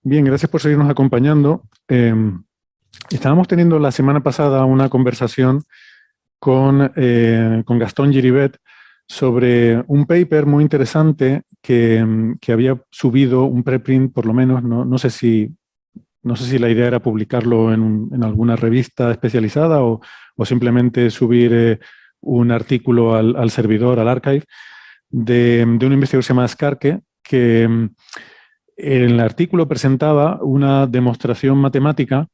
Bien, gracias por seguirnos acompañando. Estábamos teniendo la semana pasada una conversación con Gastón Giribet sobre un paper muy interesante que había subido un preprint, por lo menos, no sé si la idea era publicarlo en alguna revista especializada o simplemente subir un artículo al servidor, al archive, de un investigador que se llama Skarke, que en el artículo presentaba una demostración matemática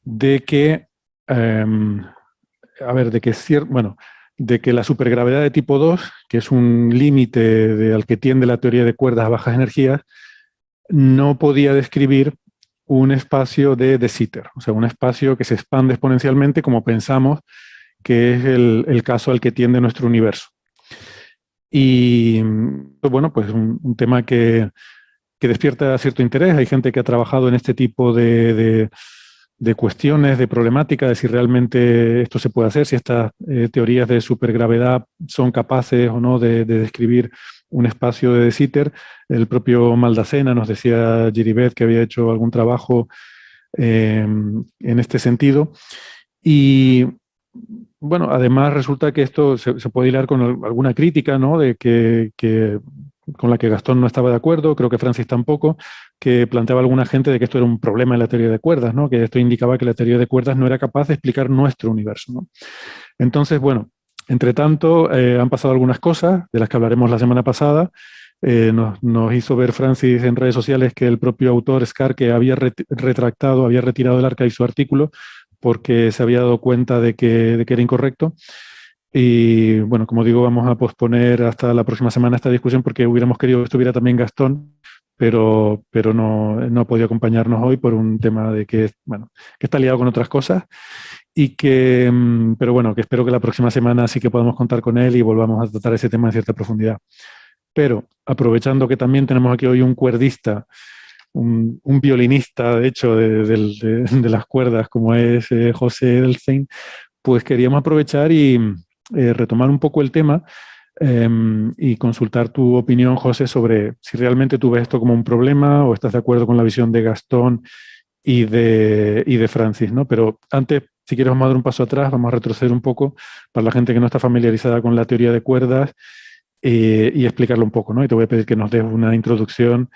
de que, de que bueno, de que la supergravedad de tipo 2, que es un límite al que tiende la teoría de cuerdas a bajas energías, no podía describir un espacio de Sitter, o sea, un espacio que se expande exponencialmente como pensamos que es el caso al que tiende nuestro universo. Y bueno, pues un tema que despierta cierto interés. Hay gente que ha trabajado en este tipo de cuestiones, de problemática, de si realmente esto se puede hacer, si estas teorías de supergravedad son capaces o no de describir un espacio de Sitter. El propio Maldacena nos decía Giribet que había hecho algún trabajo en este sentido. Y bueno, además resulta que esto se puede hilar con alguna crítica, ¿no? De que con la que Gastón no estaba de acuerdo, creo que Francis tampoco, que planteaba alguna gente de que esto era un problema en la teoría de cuerdas, ¿no? Que esto indicaba que la teoría de cuerdas no era capaz de explicar nuestro universo, ¿no? Entonces, bueno, entre tanto, han pasado algunas cosas de las que hablaremos la semana pasada. Nos hizo ver Francis en redes sociales que el propio autor Skarke había retractado, había retirado del archive su artículo porque se había dado cuenta de que era incorrecto. Y bueno, como digo, vamos a posponer hasta la próxima semana esta discusión porque hubiéramos querido que estuviera también Gastón, pero no ha podido acompañarnos hoy por un tema de que, bueno, que está liado con otras cosas y que, pero bueno, que espero que la próxima semana sí que podamos contar con él y volvamos a tratar ese tema en cierta profundidad. Pero aprovechando que también tenemos aquí hoy un cuerdista, un violinista, de hecho, de las cuerdas, como es José Edelstein, pues queríamos aprovechar y retomar un poco el tema y consultar tu opinión, José, sobre si realmente tú ves esto como un problema o estás de acuerdo con la visión de Gastón y de Francis, ¿no? Pero antes, si quieres, vamos a dar un paso atrás, vamos a retroceder un poco para la gente que no está familiarizada con la teoría de cuerdas y explicarlo un poco, ¿no? Y te voy a pedir que nos des una introducción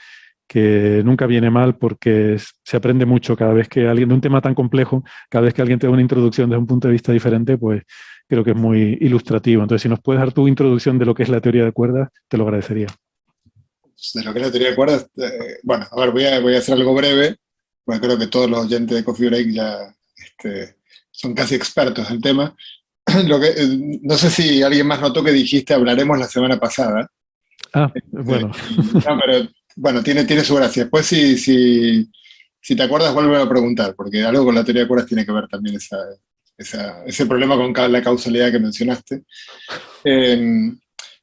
que nunca viene mal porque se aprende mucho cada vez que alguien, de un tema tan complejo, cada vez que alguien te da una introducción desde un punto de vista diferente, pues creo que es muy ilustrativo. Entonces, si nos puedes dar tu introducción de lo que es la teoría de cuerdas, te lo agradecería. De lo que es la teoría de cuerdas, bueno, a ver, voy a hacer algo breve, porque creo que todos los oyentes de Coffee Break ya son casi expertos en el tema. No sé si alguien más notó que dijiste hablaremos la semana pasada. Ah, bueno. No, pero bueno, tiene su gracia. Después, si te acuerdas, vuelve a preguntar, porque algo con la teoría de cuerdas tiene que ver también ese problema con la causalidad que mencionaste. Eh,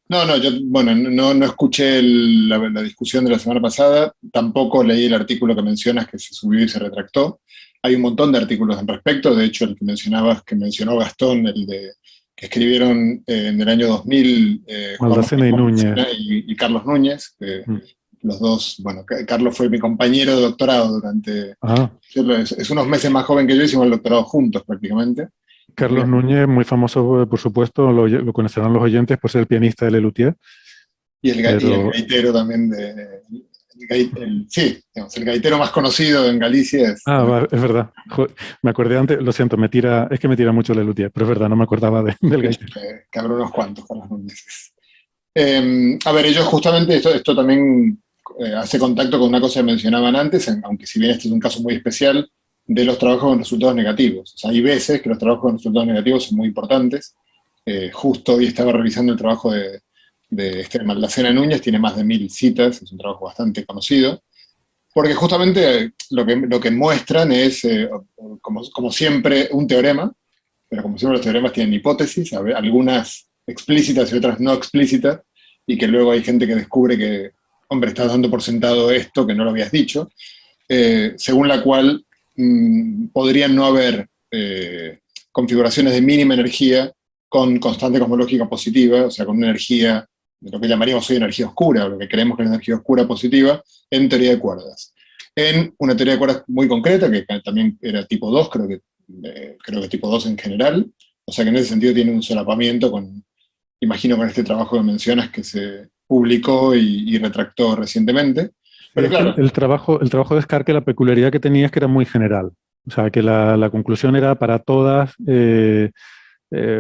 yo, bueno, no escuché la discusión de la semana pasada, tampoco leí el artículo que mencionas que se subió y se retractó. Hay un montón de artículos al respecto, de hecho el que mencionabas, que mencionó Gastón, que escribieron en el año 2000 Juan Maldacena y Manuel Núñez. Maldacena y Carlos Núñez, que Mm. los dos, bueno, Carlos fue mi compañero de doctorado Ah, es unos meses más joven que yo, hicimos el doctorado juntos prácticamente. Carlos Núñez, muy famoso, por supuesto, lo conocerán los oyentes por ser el pianista de Lelutier, Y el pero gaitero también sí, digamos, el gaitero más conocido en Galicia es también, es verdad. Me acordé antes, lo siento, es que me tira mucho Lelutier, pero es verdad, no me acordaba del gaitero. que habrá unos cuantos Carlos Núñez. A ver, ellos justamente, esto también hace contacto con una cosa que mencionaban antes, aunque si bien este es un caso muy especial, de los trabajos con resultados negativos. O sea, hay veces que los trabajos con resultados negativos son muy importantes. Justo hoy estaba revisando el trabajo de Maldacena Núñez, tiene más de 1000 citas, es un trabajo bastante conocido, porque justamente lo que muestran es, como siempre, un teorema, pero como siempre los teoremas tienen hipótesis, algunas explícitas y otras no explícitas, y que luego hay gente que descubre que, hombre, estás dando por sentado esto que no lo habías dicho, según la cual podrían no haber configuraciones de mínima energía con constante cosmológica positiva, o sea, con una energía, de lo que llamaríamos hoy energía oscura, o lo que creemos que es energía oscura positiva, en teoría de cuerdas. en una teoría de cuerdas muy concreta, que también era tipo 2, creo que tipo 2 en general, o sea que en ese sentido tiene un solapamiento imagino con este trabajo que mencionas que se publicó y retractó recientemente. Sí, Pero es que claro, el trabajo de Scarke, la peculiaridad que tenía es que era muy general. O sea, que la conclusión era para todas,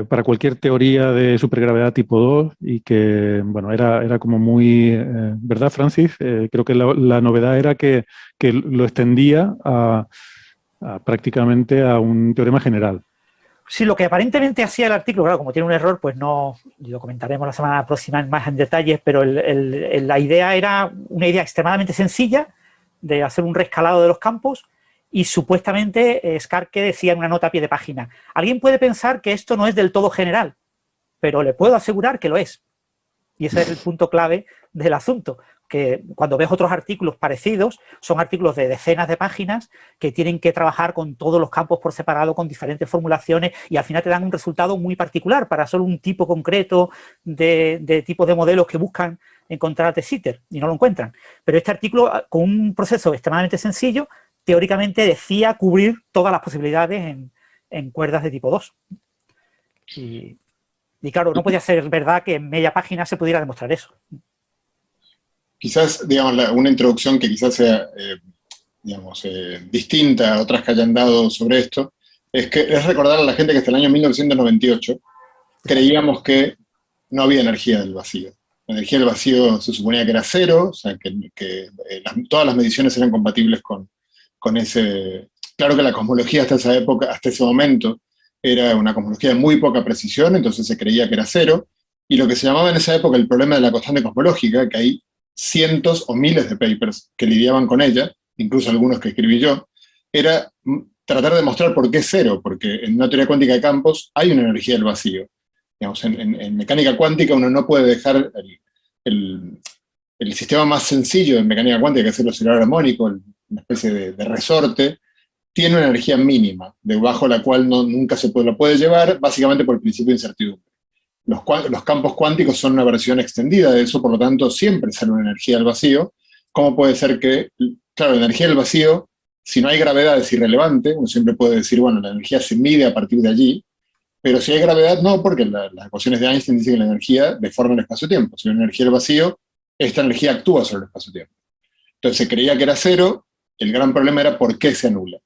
para cualquier teoría de supergravedad tipo 2 y que, bueno, era como muy, ¿verdad, Francis? Creo que la novedad era que lo extendía prácticamente a un teorema general. Sí, lo que aparentemente hacía el artículo, claro, como tiene un error, pues no, lo comentaremos la semana próxima más en detalles, pero la idea era una idea extremadamente sencilla de hacer un reescalado de los campos y supuestamente Scarke decía en una nota a pie de página, alguien puede pensar que esto no es del todo general, pero le puedo asegurar que lo es. Y ese es el punto clave del asunto, que cuando ves otros artículos parecidos, son artículos de decenas de páginas que tienen que trabajar con todos los campos por separado, con diferentes formulaciones, y al final te dan un resultado muy particular para solo un tipo concreto de tipo de modelos que buscan encontrar de Sitter, y no lo encuentran. Pero este artículo, con un proceso extremadamente sencillo, teóricamente decía cubrir todas las posibilidades en cuerdas de tipo 2. Y claro, no podía ser verdad que en media página se pudiera demostrar eso. quizás, digamos, una introducción que quizás sea, digamos, distinta a otras que hayan dado sobre esto, es recordar a la gente que hasta el año 1998 creíamos que no había energía del vacío. La energía del vacío se suponía que era cero, o sea, todas las mediciones eran compatibles con ese... Claro que la cosmología hasta esa época, hasta ese momento, era una cosmología de muy poca precisión, entonces se creía que era cero, y lo que se llamaba en esa época el problema de la constante cosmológica, que hay cientos o miles de papers que lidiaban con ella, incluso algunos que escribí yo, era tratar de mostrar por qué es cero, porque en una teoría cuántica de campos hay una energía del vacío. Digamos, en mecánica cuántica uno no puede dejar el, el sistema más sencillo de mecánica cuántica, que es el oscilador armónico, una especie de resorte, tiene una energía mínima, debajo de la cual nunca lo puede llevar, básicamente por el principio de incertidumbre. Los campos cuánticos son una versión extendida de eso, por lo tanto siempre sale una energía del vacío. ¿Cómo puede ser que, claro, la energía del vacío, si no hay gravedad es irrelevante, uno siempre puede decir, bueno, la energía se mide a partir de allí, pero si hay gravedad no, porque las ecuaciones de Einstein dicen que la energía deforma el espacio-tiempo. Si hay una energía del vacío, esta energía actúa sobre el espacio-tiempo. Entonces se creía que era cero, el gran problema era por qué se anula.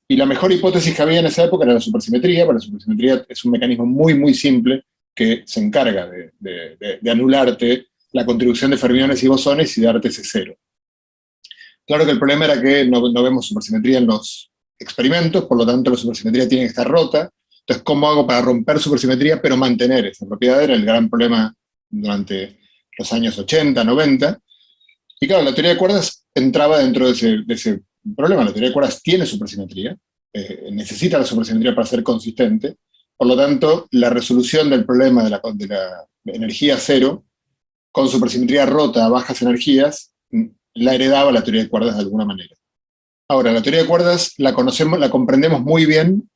Y la mejor hipótesis que había en esa época era la supersimetría, pero la supersimetría es un mecanismo muy, muy simple que se encarga de anularte la contribución de fermiones y bosones y darte ese cero. Claro que el problema era que no vemos supersimetría en los experimentos, por lo tanto la supersimetría tiene que estar rota. Entonces, ¿cómo hago para romper supersimetría pero mantener esa propiedad? Era el gran problema durante los años 80, 90. Y claro, la teoría de cuerdas entraba dentro de ese problema. La teoría de cuerdas tiene supersimetría, necesita la supersimetría para ser consistente. Por lo tanto, la resolución del problema de la energía cero con supersimetría rota a bajas energías la heredaba la teoría de cuerdas de alguna manera. Ahora, la teoría de cuerdas la comprendemos muy bien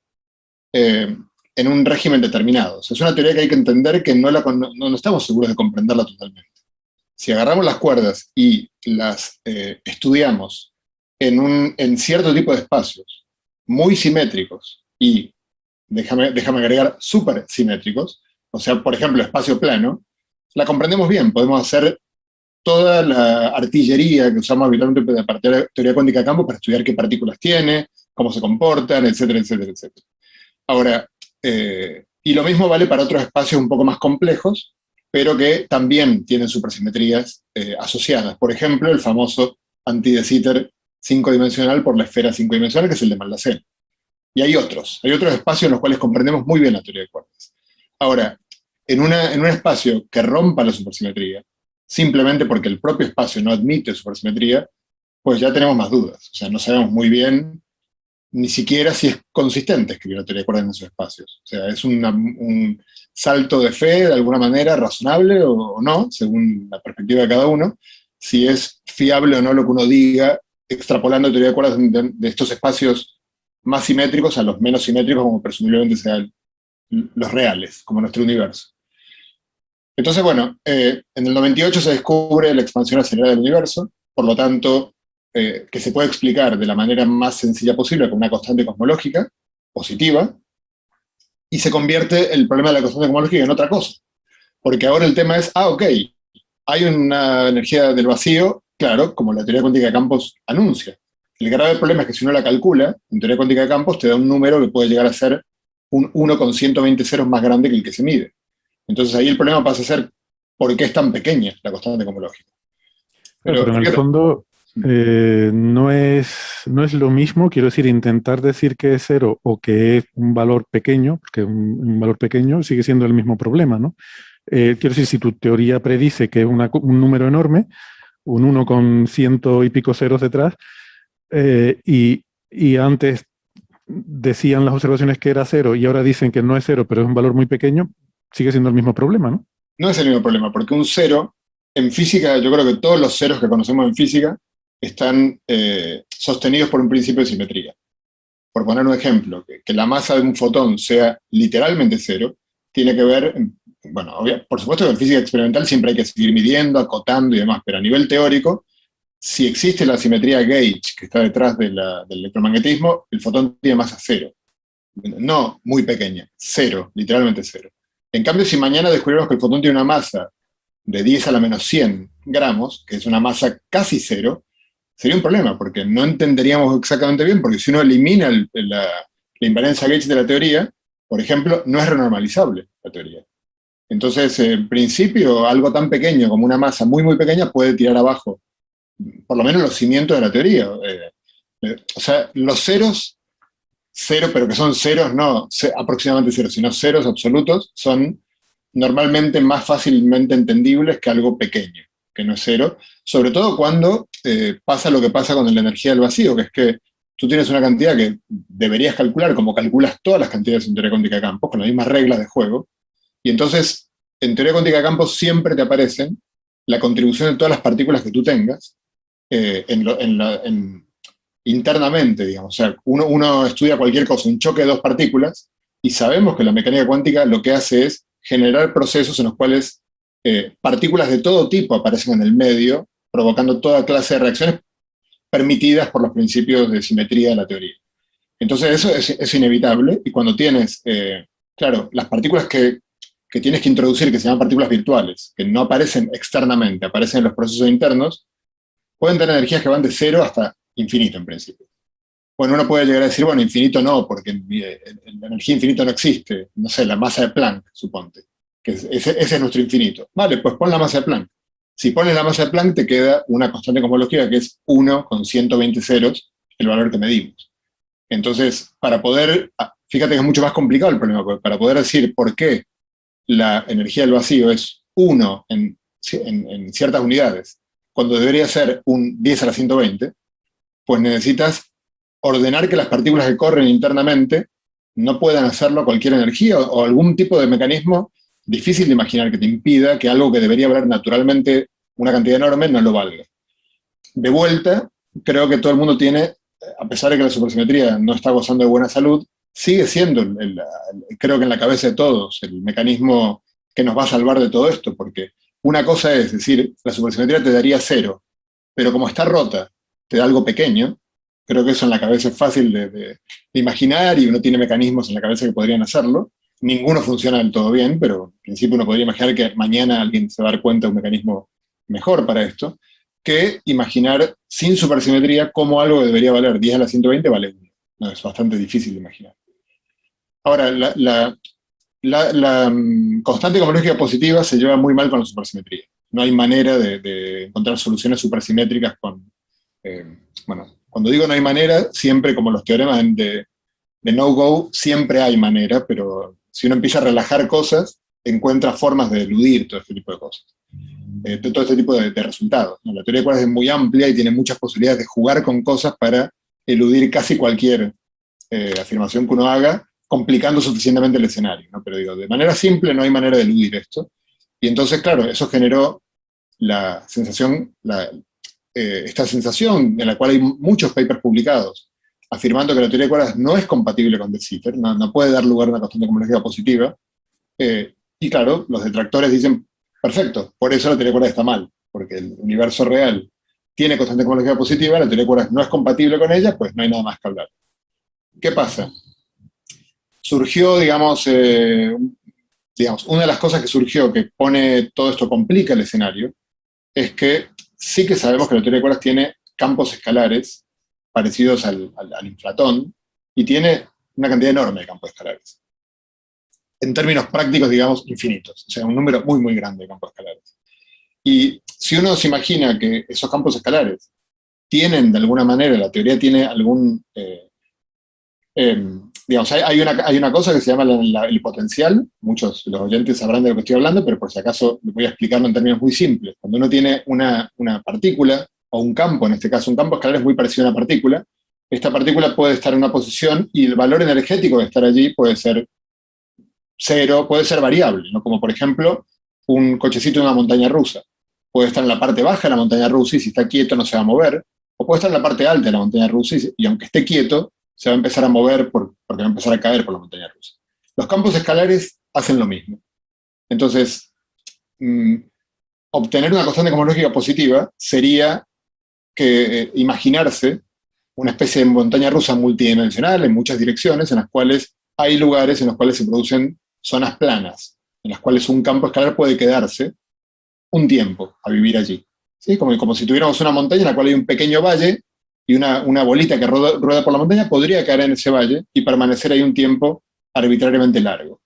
en un régimen determinado. O sea, es una teoría que hay que entender que no estamos seguros de comprenderla totalmente. Si agarramos las cuerdas y las estudiamos en cierto tipo de espacios muy simétricos y, déjame agregar, súper simétricos, o sea, por ejemplo, espacio plano, la comprendemos bien. Podemos hacer toda la artillería que usamos habitualmente para teoría cuántica de campo para estudiar qué partículas tiene, cómo se comportan, etcétera, etcétera, etcétera. Ahora, y lo mismo vale para otros espacios un poco más complejos, pero que también tienen supersimetrías asociadas. Por ejemplo, el famoso anti-de Sitter 5-dimensional por la esfera 5-dimensional, que es el de Maldacena. Y hay otros espacios en los cuales comprendemos muy bien la teoría de cuerdas. Ahora, en un espacio que rompa la supersimetría, simplemente porque el propio espacio no admite supersimetría, pues ya tenemos más dudas. O sea, no sabemos muy bien ni siquiera si es consistente escribir una teoría de cuerdas en esos espacios. O sea, es un salto de fe, de alguna manera, razonable o no, según la perspectiva de cada uno, si es fiable o no lo que uno diga, extrapolando teoría de cuerdas de estos espacios más simétricos a los menos simétricos, como presumiblemente sean los reales, como nuestro universo. Entonces, bueno, en el 98 se descubre la expansión acelerada del universo, por lo tanto, que se puede explicar de la manera más sencilla posible con una constante cosmológica positiva, y se convierte el problema de la constante cosmológica en otra cosa. Porque ahora el tema es, ok, hay una energía del vacío, claro, como la teoría cuántica de campos anuncia. El grave problema es que si uno la calcula, en teoría cuántica de campos te da un número que puede llegar a ser un 1 con 120 ceros más grande que el que se mide. Entonces ahí el problema pasa a ser, ¿por qué es tan pequeña la constante cosmológica? Pero en el fondo no es lo mismo, quiero decir, intentar decir que es cero o que es un valor pequeño, porque un valor pequeño sigue siendo el mismo problema, ¿no? Quiero decir, si tu teoría predice que es un número enorme, un 1 con ciento y pico ceros detrás, y antes decían las observaciones que era cero y ahora dicen que no es cero, pero es un valor muy pequeño, sigue siendo el mismo problema, ¿no? No es el mismo problema, porque un cero, en física, yo creo que todos los ceros que conocemos en física están sostenidos por un principio de simetría. Por poner un ejemplo, que la masa de un fotón sea literalmente cero, tiene que ver, bueno, por supuesto que en física experimental siempre hay que seguir midiendo, acotando y demás, pero a nivel teórico, si existe la simetría gauge que está detrás del electromagnetismo, el fotón tiene masa cero. No muy pequeña, cero, literalmente cero. En cambio, si mañana descubrimos que el fotón tiene una masa de 10 a la menos 100 gramos, que es una masa casi cero, sería un problema, porque no entenderíamos exactamente bien, porque si uno elimina la invariancia gauge de la teoría, por ejemplo, no es renormalizable la teoría. Entonces, en principio, algo tan pequeño como una masa muy, muy pequeña puede tirar abajo por lo menos los cimientos de la teoría. O sea, los ceros, cero, pero que son ceros, no aproximadamente ceros, sino ceros absolutos, son normalmente más fácilmente entendibles que algo pequeño, que no es cero, sobre todo cuando pasa lo que pasa con la energía del vacío, que es que tú tienes una cantidad que deberías calcular, como calculas todas las cantidades en teoría cuántica de campos, con las mismas reglas de juego, y entonces en teoría cuántica de campos siempre te aparecen la contribución de todas las partículas que tú tengas, internamente, digamos. O sea, uno estudia cualquier cosa, un choque de dos partículas, y sabemos que la mecánica cuántica lo que hace es generar procesos en los cuales partículas de todo tipo aparecen en el medio, provocando toda clase de reacciones permitidas por los principios de simetría de la teoría. Entonces eso es inevitable, y cuando tienes, claro, las partículas que tienes que introducir, que se llaman partículas virtuales, que no aparecen externamente, aparecen en los procesos internos, pueden tener energías que van de cero hasta infinito en principio. Bueno, uno puede llegar a decir, bueno, infinito no, porque la energía infinita no existe. No sé, la masa de Planck, suponte. Que ese es nuestro infinito. Vale, pues pon la masa de Planck. Si pones la masa de Planck, te queda una constante cosmológica que es 1 con 120 ceros, el valor que medimos. Entonces, para poder, fíjate que es mucho más complicado el problema, porque para poder decir por qué la energía del vacío es 1 en ciertas unidades, cuando debería ser un 10 a la 120, pues necesitas ordenar que las partículas que corren internamente no puedan hacerlo a cualquier energía o algún tipo de mecanismo difícil de imaginar que te impida que algo que debería valer naturalmente una cantidad enorme no lo valga. De vuelta, creo que todo el mundo tiene, a pesar de que la supersimetría no está gozando de buena salud, sigue siendo, creo que en la cabeza de todos, el mecanismo que nos va a salvar de todo esto, porque una cosa es decir, la supersimetría te daría cero, pero como está rota, te da algo pequeño. Creo que eso en la cabeza es fácil de imaginar, y uno tiene mecanismos en la cabeza que podrían hacerlo. Ninguno funciona del todo bien, pero en principio uno podría imaginar que mañana alguien se va a dar cuenta de un mecanismo mejor para esto, que imaginar sin supersimetría cómo algo que debería valer 10 a la 120 vale 1. No, es bastante difícil de imaginar. Ahora, la constante cosmológica positiva se lleva muy mal con la supersimetría. No hay manera de encontrar soluciones supersimétricas con... bueno, cuando digo no hay manera, siempre como los teoremas de no-go, siempre hay manera, pero si uno empieza a relajar cosas, encuentra formas de eludir todo este tipo de cosas, todo este tipo de resultados, ¿no? La teoría de cuerdas es muy amplia y tiene muchas posibilidades de jugar con cosas para eludir casi cualquier afirmación que uno haga, complicando suficientemente el escenario, ¿no? Pero digo, de manera simple no hay manera de eludir esto. Y entonces, claro, eso generó la sensación, esta sensación en la cual hay muchos papers publicados afirmando que la teoría de cuerdas no es compatible con De Sitter, no puede dar lugar a una constante cosmológica positiva. Y claro, los detractores dicen, perfecto, por eso la teoría de cuerdas está mal, porque el universo real tiene constante cosmológica positiva, la teoría de cuerdas no es compatible con ella, pues no hay nada más que hablar. ¿Qué pasa? Surgió, digamos, una de las cosas que surgió que pone todo esto, complica el escenario, es que sí que sabemos que la teoría de cuerdas tiene campos escalares parecidos al inflatón, y tiene una cantidad enorme de campos escalares. En términos prácticos, digamos, infinitos. O sea, un número muy, muy grande de campos escalares. Y si uno se imagina que esos campos escalares tienen, de alguna manera, la teoría tiene algún... digamos, hay una cosa que se llama el potencial. Muchos de los oyentes sabrán de lo que estoy hablando, pero por si acaso voy a explicarlo en términos muy simples. Cuando uno tiene una partícula, o un campo, en este caso un campo escalar es muy parecido a una partícula, esta partícula puede estar en una posición y el valor energético de estar allí puede ser cero, puede ser variable, ¿no? Como por ejemplo un cochecito de una montaña rusa. Puede estar en la parte baja de la montaña rusa y si está quieto no se va a mover, o puede estar en la parte alta de la montaña rusa y aunque esté quieto, se va a empezar a mover porque va a empezar a caer por la montaña rusa. Los campos escalares hacen lo mismo. Entonces, obtener una constante cosmológica positiva sería que imaginarse una especie de montaña rusa multidimensional en muchas direcciones, en las cuales hay lugares en los cuales se producen zonas planas, en las cuales un campo escalar puede quedarse un tiempo a vivir allí. ¿Sí? Como si tuviéramos una montaña en la cual hay un pequeño valle y una bolita que rueda por la montaña podría caer en ese valle y permanecer ahí un tiempo arbitrariamente largo.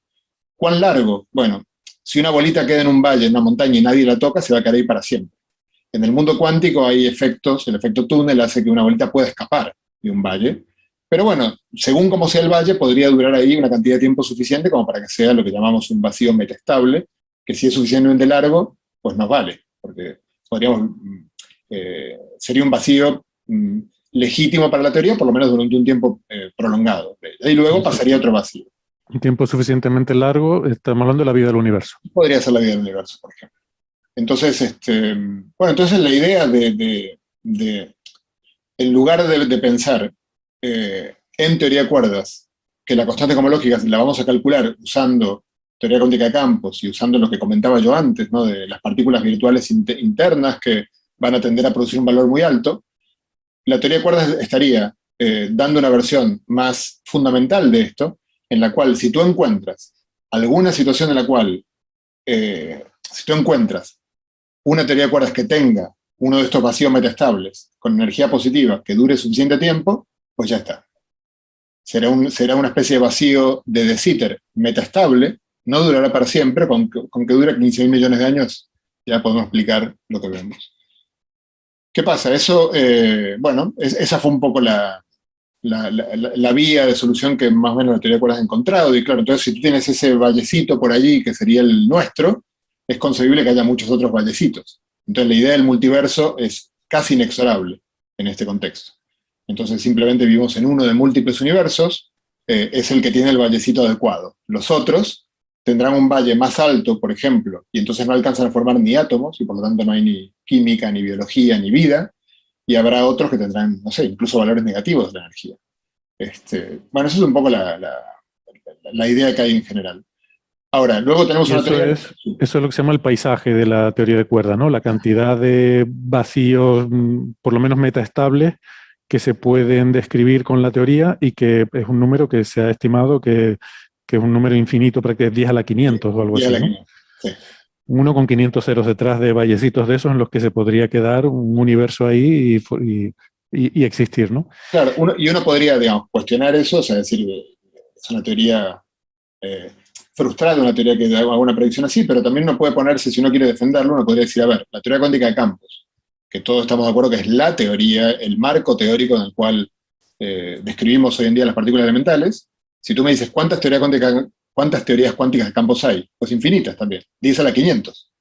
¿Cuán largo? Bueno, si una bolita queda en un valle, en una montaña y nadie la toca, se va a quedar ahí para siempre. En el mundo cuántico hay efectos, el efecto túnel hace que una bolita pueda escapar de un valle, pero bueno, según como sea el valle, podría durar ahí una cantidad de tiempo suficiente como para que sea lo que llamamos un vacío metaestable, que si es suficientemente largo, pues nos vale, porque sería un vacío legítimo para la teoría, por lo menos durante un tiempo prolongado. Y luego pasaría otro vacío. Un tiempo suficientemente largo, estamos hablando de la vida del universo. Podría ser la vida del universo, por ejemplo. Entonces, entonces la idea en lugar de pensar en teoría de cuerdas, que la constante cosmológica la vamos a calcular usando teoría cuántica de campos y usando lo que comentaba yo antes, ¿no? De las partículas virtuales internas que van a tender a producir un valor muy alto, la teoría de cuerdas estaría dando una versión más fundamental de esto, en la cual si tú encuentras alguna situación en la cual, si tú encuentras una teoría de cuerdas que tenga uno de estos vacíos metaestables con energía positiva que dure suficiente tiempo, pues ya está. Será una especie de vacío de Sitter metaestable, no durará para siempre, con que dure 15.000 millones de años, ya podemos explicar lo que vemos. ¿Qué pasa? Eso, esa fue un poco la vía de solución que más o menos la teoría de cuerdas ha encontrado, y claro, entonces si tú tienes ese vallecito por allí, que sería el nuestro, es concebible que haya muchos otros vallecitos. Entonces la idea del multiverso es casi inexorable en este contexto. Entonces simplemente vivimos en uno de múltiples universos, es el que tiene el vallecito adecuado. Los otros tendrán un valle más alto, por ejemplo, y entonces no alcanzan a formar ni átomos, y por lo tanto no hay ni química, ni biología, ni vida, y habrá otros que tendrán, no sé, incluso valores negativos de la energía. Eso es un poco la idea que hay en general. Ahora, luego tenemos una teoría... Eso es lo que se llama el paisaje de la teoría de cuerdas, ¿no? La cantidad de vacíos, por lo menos metaestables, que se pueden describir con la teoría y que es un número que se ha estimado que es un número infinito, prácticamente 10 a la 500 o algo así, ¿no? Sí. Uno con 500 ceros detrás de vallecitos de esos en los que se podría quedar un universo ahí y existir, ¿no? Claro, uno podría, digamos, cuestionar eso, o sea, decir, es una teoría frustrada, una teoría que haga una predicción así, pero también uno puede ponerse, si uno quiere defenderlo, uno podría decir, a ver, la teoría cuántica de campos, que todos estamos de acuerdo que es la teoría, el marco teórico en el cual describimos hoy en día las partículas elementales, si tú me dices, ¿cuántas teorías cuánticas de campos hay? Pues infinitas también, 10 a la 500.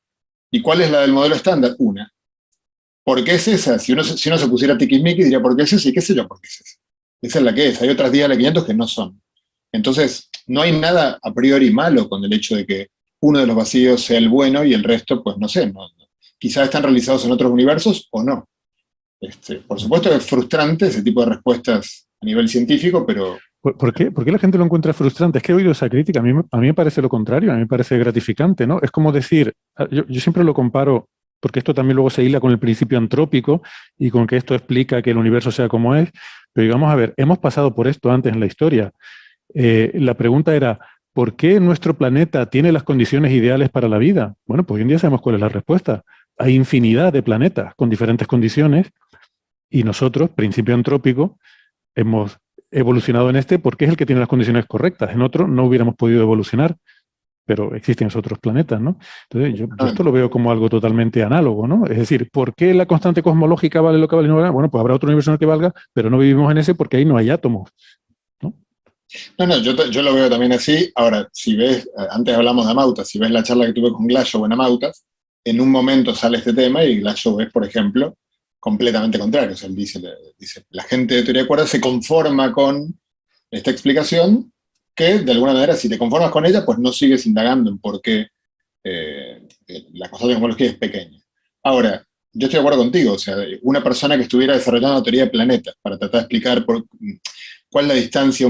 ¿Y cuál es la del modelo estándar? Una. ¿Por qué es esa? Si uno se pusiera tiquismiquis, diría, ¿por qué es esa? Y qué sé yo, ¿por qué es esa? Esa es la que es. Hay otras 10 a la 500 que no son. Entonces, no hay nada a priori malo con el hecho de que uno de los vacíos sea el bueno y el resto, pues no sé, quizás están realizados en otros universos o no. Por supuesto que es frustrante ese tipo de respuestas a nivel científico, pero... ¿Por qué la gente lo encuentra frustrante? Es que he oído esa crítica, a mí me parece lo contrario, a mí me parece gratificante, ¿no? Es como decir, yo siempre lo comparo porque esto también luego se hila con el principio antrópico y con que esto explica que el universo sea como es, pero digamos, a ver, hemos pasado por esto antes en la historia. La pregunta era, ¿por qué nuestro planeta tiene las condiciones ideales para la vida? Bueno, pues hoy en día sabemos cuál es la respuesta. Hay infinidad de planetas con diferentes condiciones y nosotros, principio antrópico, hemos evolucionado en este porque es el que tiene las condiciones correctas. En otro no hubiéramos podido evolucionar, pero existen esos otros planetas, ¿no? Entonces, yo esto lo veo como algo totalmente análogo, ¿no? Es decir, ¿por qué la constante cosmológica vale lo que vale y no vale? Bueno, pues habrá otro universo en el que valga, pero no vivimos en ese porque ahí no hay átomos, ¿no? No, yo lo veo también así. Ahora, si ves, antes hablamos de Amautas, si ves la charla que tuve con Glashow en Amautas, en un momento sale este tema y Glashow es, por ejemplo, completamente contrario. O sea, él dice, la gente de teoría de cuerdas se conforma con esta explicación que, de alguna manera, si te conformas con ella, pues no sigues indagando en por qué la constante cosmológica es pequeña. Ahora, yo estoy de acuerdo contigo. O sea, una persona que estuviera desarrollando una teoría de planetas para tratar de explicar cuál es la distancia,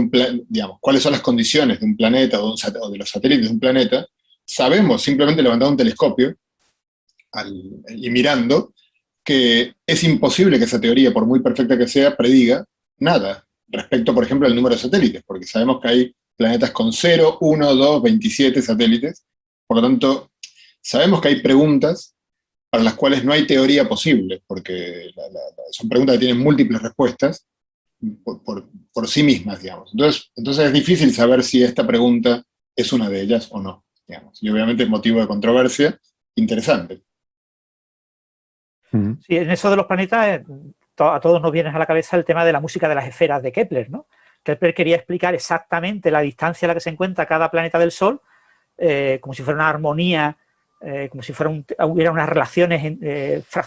digamos, cuáles son las condiciones de un planeta o de los satélites de un planeta, sabemos, simplemente levantando un telescopio y mirando, que es imposible que esa teoría, por muy perfecta que sea, prediga nada respecto, por ejemplo, al número de satélites, porque sabemos que hay planetas con 0, 1, 2, 27 satélites, por lo tanto, sabemos que hay preguntas para las cuales no hay teoría posible, porque son preguntas que tienen múltiples respuestas, por sí mismas, digamos. Entonces es difícil saber si esta pregunta es una de ellas o no, digamos. Y obviamente es motivo de controversia interesante. Sí, en eso de los planetas, a todos nos viene a la cabeza el tema de la música de las esferas de Kepler, ¿no? Kepler quería explicar exactamente la distancia a la que se encuentra cada planeta del Sol, como si fuera una armonía, como si hubiera unas relaciones,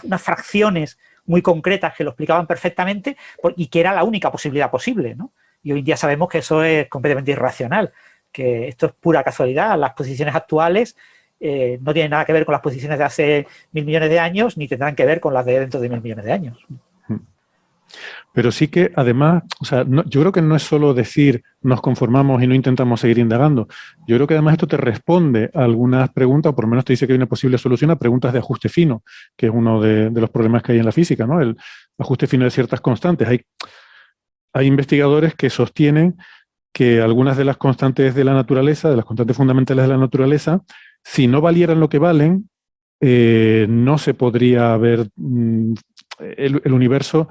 unas fracciones muy concretas que lo explicaban perfectamente y que era la única posibilidad posible, ¿no? Y hoy en día sabemos que eso es completamente irracional, que esto es pura casualidad. Las posiciones actuales no tienen nada que ver con las posiciones de hace 1000 millones de años, ni tendrán que ver con las de dentro de 1000 millones de años. Pero sí que, además, o sea, yo creo que no es solo decir nos conformamos y no intentamos seguir indagando. Yo creo que además esto te responde a algunas preguntas, o por lo menos te dice que hay una posible solución a preguntas de ajuste fino, que es uno de los problemas que hay en la física, ¿no? El ajuste fino de ciertas constantes. Hay investigadores que sostienen que algunas de las constantes de la naturaleza, de las constantes fundamentales de la naturaleza, si no valieran lo que valen, no se podría ver el universo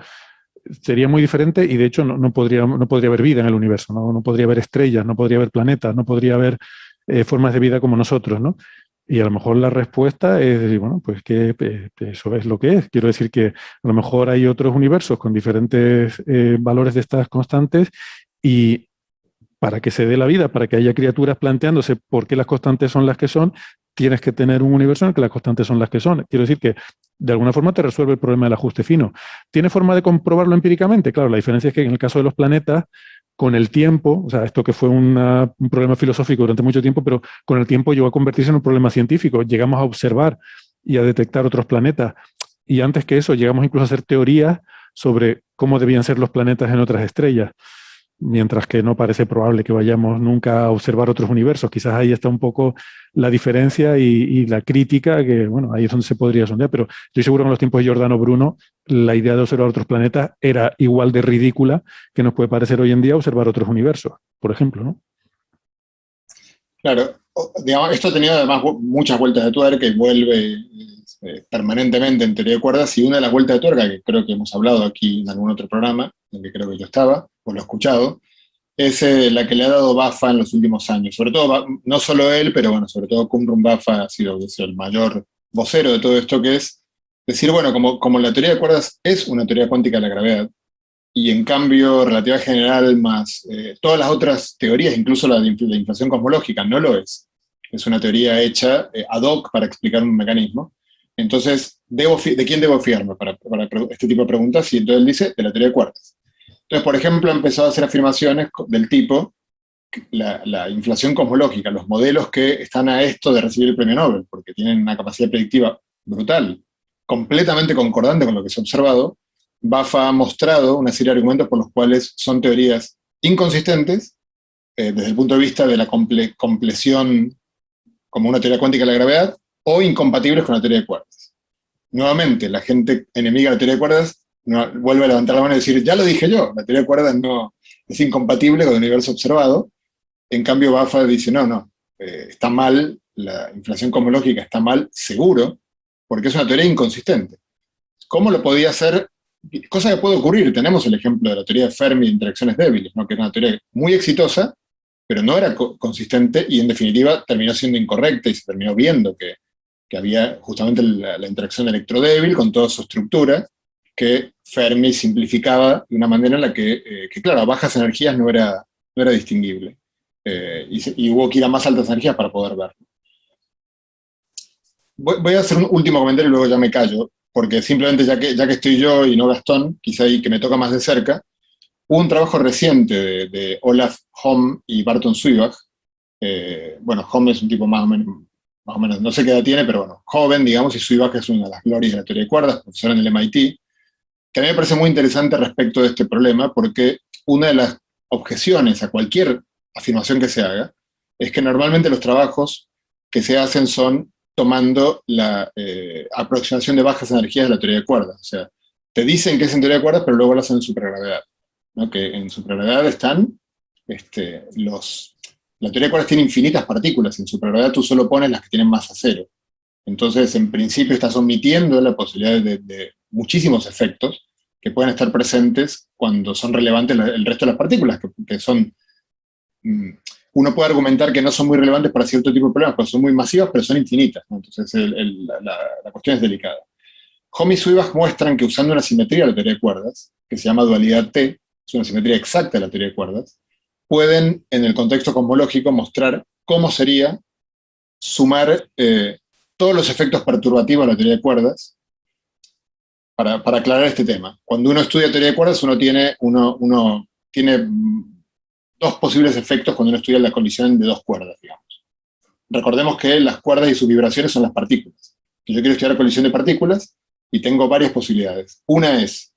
sería muy diferente y de hecho no podría haber vida en el universo, no podría haber estrellas, no podría haber planetas, no podría haber formas de vida como nosotros, ¿no? Y a lo mejor la respuesta es decir, bueno, pues que eso es lo que es. Quiero decir que a lo mejor hay otros universos con diferentes valores de estas constantes y para que se dé la vida, para que haya criaturas planteándose por qué las constantes son las que son, tienes que tener un universo en el que las constantes son las que son. Quiero decir que de alguna forma te resuelve el problema del ajuste fino. ¿Tiene forma de comprobarlo empíricamente? Claro, la diferencia es que en el caso de los planetas, con el tiempo, o sea, esto que fue un problema filosófico durante mucho tiempo, pero con el tiempo llegó a convertirse en un problema científico. Llegamos a observar y a detectar otros planetas. Y antes que eso, llegamos incluso a hacer teorías sobre cómo debían ser los planetas en otras estrellas. Mientras que no parece probable que vayamos nunca a observar otros universos. Quizás ahí está un poco la diferencia y la crítica, que bueno, ahí es donde se podría sondear, pero estoy seguro que en los tiempos de Giordano Bruno la idea de observar otros planetas era igual de ridícula que nos puede parecer hoy en día observar otros universos, por ejemplo, ¿no? Claro, digamos, esto ha tenido además muchas vueltas de tuerca y vuelve permanentemente en teoría de cuerdas, y una de las vueltas de tuerca, que creo que hemos hablado aquí en algún otro programa, en el que creo que yo estaba, o lo he escuchado, es la que le ha dado Baffa en los últimos años. Sobre todo, no solo él, pero bueno, sobre todo Qumran Baffa ha sido el mayor vocero de todo esto, que es decir, bueno, como la teoría de cuerdas es una teoría cuántica de la gravedad, y en cambio relatividad general más todas las otras teorías, incluso la de inflación cosmológica, no lo es. Es una teoría hecha ad hoc para explicar un mecanismo. Entonces, ¿de quién debo fiarme para este tipo de preguntas? Y entonces él dice, de la teoría de cuerdas. Entonces, por ejemplo, ha empezado a hacer afirmaciones del tipo, la inflación cosmológica, los modelos que están a esto de recibir el premio Nobel, porque tienen una capacidad predictiva brutal, completamente concordante con lo que se ha observado. Baffa ha mostrado una serie de argumentos por los cuales son teorías inconsistentes desde el punto de vista de la compleción como una teoría cuántica de la gravedad, o incompatibles con la teoría de cuerdas. nuevamente, la gente enemiga de la teoría de cuerdas vuelve a levantar la mano y decir, ya lo dije yo, la teoría de cuerdas no es incompatible con el universo observado. En cambio, Bafa dice, no, está mal, la inflación cosmológica está mal, seguro, porque es una teoría inconsistente. ¿Cómo lo podía hacer? Cosa que puede ocurrir. Tenemos el ejemplo de la teoría de Fermi de interacciones débiles, ¿no? Que era una teoría muy exitosa, pero no era consistente y en definitiva terminó siendo incorrecta y se terminó viendo que había justamente la interacción electrodébil con toda su estructura, que Fermi simplificaba de una manera en la que claro, a bajas energías no era distinguible. Y hubo que ir a más altas energías para poder verlo. Voy a hacer un último comentario y luego ya me callo, porque simplemente ya que estoy yo y no Gastón, quizá ahí que me toca más de cerca, hubo un trabajo reciente de Olaf Hohm y Barton Swiebach. Bueno, Hohm es un tipo más o menos, no sé qué edad tiene, pero bueno, joven, digamos, y Swiebach es una de las glorias de la teoría de cuerdas, profesor en el MIT, que a mí me parece muy interesante respecto de este problema, porque una de las objeciones a cualquier afirmación que se haga es que normalmente los trabajos que se hacen son tomando la aproximación de bajas energías de la teoría de cuerdas. O sea, te dicen que es en teoría de cuerdas, pero luego lo hacen en supergravedad, ¿no? Que en supergravedad están la teoría de cuerdas tiene infinitas partículas, en supergravedad tú solo pones las que tienen masa cero. Entonces, en principio, estás omitiendo la posibilidad de muchísimos efectos que pueden estar presentes cuando son relevantes el resto de las partículas, que son... Uno puede argumentar que no son muy relevantes para cierto tipo de problemas, porque son muy masivas, pero son infinitas, ¿no? Entonces, la cuestión es delicada. Hohm y Swiebach muestran que usando una simetría de la teoría de cuerdas, que se llama dualidad T, es una simetría exacta de la teoría de cuerdas, pueden, en el contexto cosmológico, mostrar cómo sería sumar todos los efectos perturbativos de la teoría de cuerdas para aclarar este tema. Cuando uno estudia teoría de cuerdas, uno tiene dos posibles efectos cuando uno estudia la colisión de dos cuerdas, digamos. Recordemos que las cuerdas y sus vibraciones son las partículas. Yo quiero estudiar colisión de partículas y tengo varias posibilidades. Una es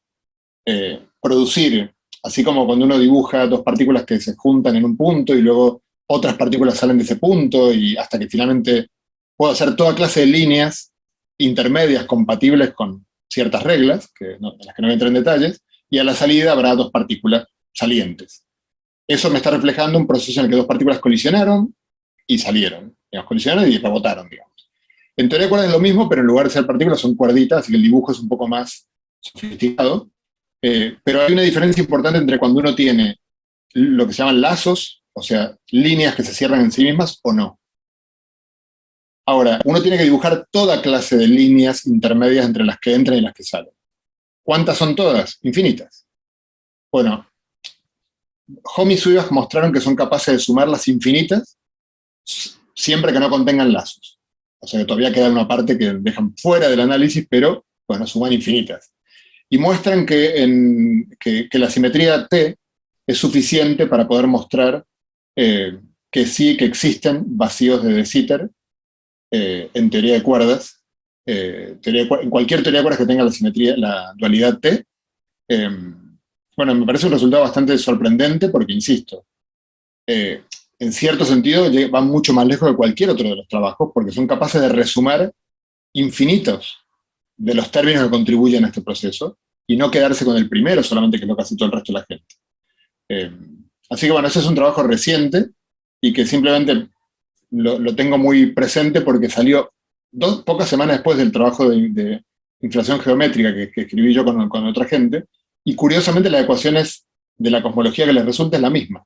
producir, así como cuando uno dibuja dos partículas que se juntan en un punto y luego otras partículas salen de ese punto y hasta que finalmente puedo hacer toda clase de líneas intermedias compatibles con ciertas reglas, en las que no voy a entrar en detalles, y a la salida habrá dos partículas salientes. Eso me está reflejando un proceso en el que dos partículas colisionaron y salieron. Digamos, colisionaron y rebotaron, digamos. En teoría de cuerdas es lo mismo, pero en lugar de ser partículas son cuerditas, así que el dibujo es un poco más sofisticado. Pero hay una diferencia importante entre cuando uno tiene lo que se llaman lazos, o sea, líneas que se cierran en sí mismas o no. Ahora, uno tiene que dibujar toda clase de líneas intermedias entre las que entran y las que salen. ¿Cuántas son todas? Infinitas. Bueno, Hohm y Swiebach mostraron que son capaces de sumar las infinitas siempre que no contengan lazos. O sea que todavía queda una parte que dejan fuera del análisis, pero bueno, suman infinitas. Y muestran que la simetría T es suficiente para poder mostrar que sí, que existen vacíos de de Sitter en teoría de cuerdas. En cualquier teoría de cuerdas que tenga la simetría, la dualidad T. Bueno, me parece un resultado bastante sorprendente porque, insisto, en cierto sentido van mucho más lejos de cualquier otro de los trabajos porque son capaces de resumar infinitos de los términos que contribuyen a este proceso y no quedarse con el primero solamente, que es lo que hace todo el resto de la gente. Así que bueno, ese es un trabajo reciente y que simplemente lo tengo muy presente porque salió pocas semanas después del trabajo de inflación geométrica que escribí yo con otra gente, y curiosamente las ecuaciones de la cosmología que les resulta es la misma,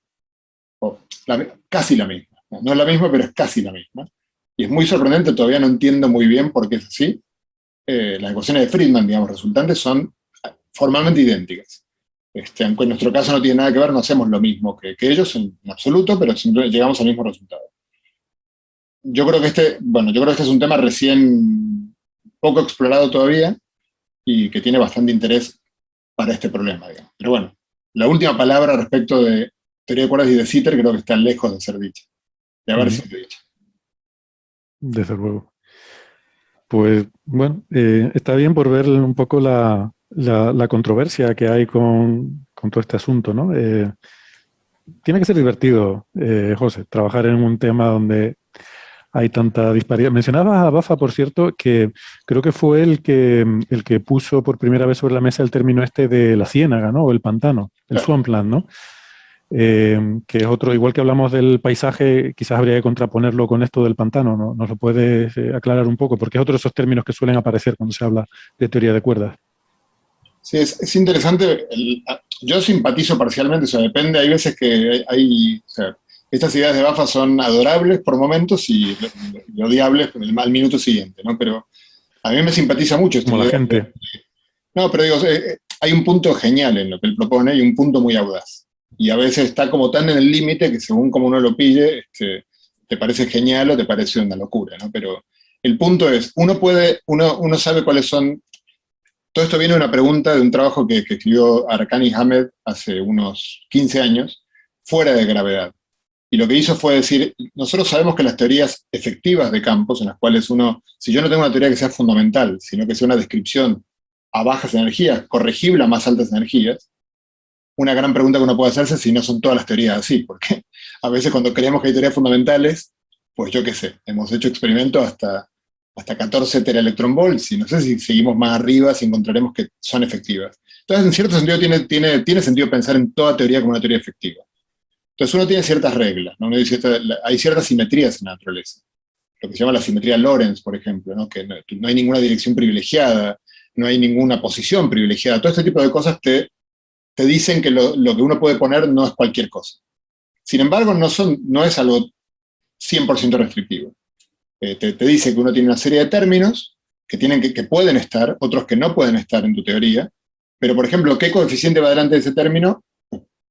casi la misma. No es la misma, pero es casi la misma. Y es muy sorprendente, todavía no entiendo muy bien por qué es así. Las ecuaciones de Friedman, digamos, resultantes son formalmente idénticas. Aunque en nuestro caso no tiene nada que ver, no hacemos lo mismo que ellos en absoluto, pero siempre llegamos al mismo resultado. Yo creo que este es un tema recién poco explorado todavía y que tiene bastante interés para este problema, digamos. Pero bueno, la última palabra respecto de teoría de cuerdas y de Sitter creo que está lejos de ser dicha, de haber sido dicha. Desde luego. Pues bueno, está bien por ver un poco la controversia que hay con todo este asunto, ¿no? Tiene que ser divertido, José, trabajar en un tema donde hay tanta disparidad. Mencionabas a Bafa, por cierto, que creo que fue el que puso por primera vez sobre la mesa el término este de la ciénaga, ¿no? O el pantano, el swampland, ¿no? Que es otro, igual que hablamos del paisaje, quizás habría que contraponerlo con esto del pantano, ¿no? ¿Nos lo puedes aclarar un poco? Porque es otro de esos términos que suelen aparecer cuando se habla de teoría de cuerdas. Sí, es interesante. Yo simpatizo parcialmente, o sea, depende, hay veces que o sea, estas ideas de Bafa son adorables por momentos y odiables al minuto siguiente, ¿no? Pero a mí me simpatiza mucho esta Como la idea. gente. No, pero digo, hay un punto genial en lo que él propone y un punto muy audaz. Y a veces está como tan en el límite que según como uno lo pille, te parece genial o te parece una locura, ¿no? Pero el punto es, uno sabe cuáles son. Todo esto viene de una pregunta de un trabajo que escribió Arkani Hamed hace unos 15 años, fuera de gravedad. Y lo que hizo fue decir, nosotros sabemos que las teorías efectivas de campos, en las cuales si yo no tengo una teoría que sea fundamental, sino que sea una descripción a bajas energías, corregible a más altas energías, una gran pregunta que uno puede hacerse es si no son todas las teorías así, porque a veces cuando creemos que hay teorías fundamentales, pues yo qué sé, hemos hecho experimentos hasta 14 teraelectronvolts, y no sé si seguimos más arriba, si encontraremos que son efectivas. Entonces, en cierto sentido, tiene sentido pensar en toda teoría como una teoría efectiva. Entonces, uno tiene ciertas reglas, ¿no? Hay ciertas simetrías en la naturaleza. Lo que se llama la simetría Lorentz, por ejemplo, ¿no? Que no hay ninguna dirección privilegiada, no hay ninguna posición privilegiada. Todo este tipo de cosas te dicen que lo que uno puede poner no es cualquier cosa. Sin embargo, no es algo 100% restrictivo. Te dice que uno tiene una serie de términos que pueden estar, otros que no pueden estar en tu teoría, pero por ejemplo, ¿qué coeficiente va delante de ese término?